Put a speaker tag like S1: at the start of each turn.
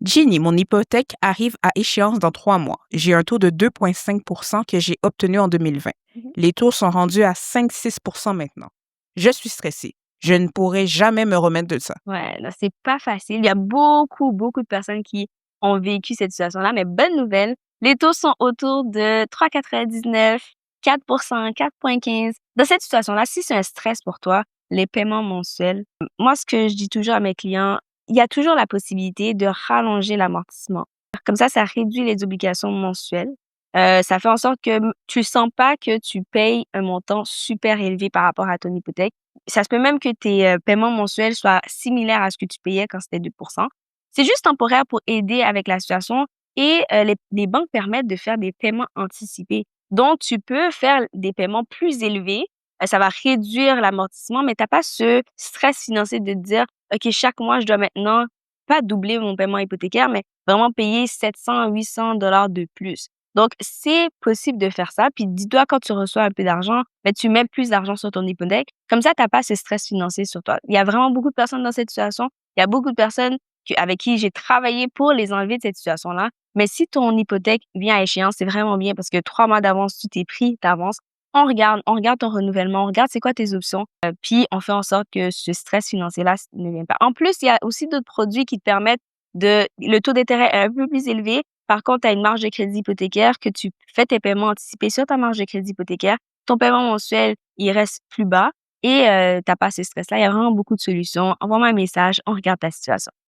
S1: Ginny, mon hypothèque arrive à échéance dans 3 mois. J'ai un taux de 2,5 que j'ai obtenu en 2020.
S2: Mhm.
S1: Les taux sont rendus à 5-6 maintenant. Je suis stressée. Je ne pourrai jamais me remettre de ça.
S2: Ouais, là, c'est pas facile. Il y a beaucoup, beaucoup de personnes qui ont vécu cette situation-là, mais bonne nouvelle, les taux sont autour de 3,99, 4%, 4,15. Dans cette situation-là, si c'est un stress pour toi, les paiements mensuels, moi, ce que je dis toujours à mes clients, il y a toujours la possibilité de rallonger l'amortissement. Comme ça réduit les obligations mensuelles. Ça fait en sorte que tu sens pas que tu payes un montant super élevé par rapport à ton hypothèque. Ça se peut même que tes paiements mensuels soient similaires à ce que tu payais quand c'était 2%. C'est juste temporaire pour aider avec la situation et les banques permettent de faire des paiements anticipés. Donc, tu peux faire des paiements plus élevés. Ça va réduire l'amortissement, mais t'as pas ce stress financier de te dire, OK, chaque mois, je dois maintenant pas doubler mon paiement hypothécaire, mais vraiment payer 700, 800 dollars de plus. Donc, c'est possible de faire ça. Puis, dis-toi, quand tu reçois un peu d'argent, ben, tu mets plus d'argent sur ton hypothèque. Comme ça, t'as pas ce stress financier sur toi. Il y a vraiment beaucoup de personnes dans cette situation. Il y a beaucoup de personnes avec qui j'ai travaillé pour les enlever de cette situation-là. Mais si ton hypothèque vient à échéance, c'est vraiment bien parce que 3 mois d'avance, tu t'es pris d'avance. On regarde ton renouvellement, on regarde c'est quoi tes options, puis on fait en sorte que ce stress financier-là ne vienne pas. En plus, il y a aussi d'autres produits qui te permettent le taux d'intérêt est un peu plus élevé. Par contre, tu as une marge de crédit hypothécaire que tu fais tes paiements anticipés sur ta marge de crédit hypothécaire. Ton paiement mensuel, il reste plus bas et tu pas ce stress-là. Il y a vraiment beaucoup de solutions. Envoie-moi un message, on regarde ta situation.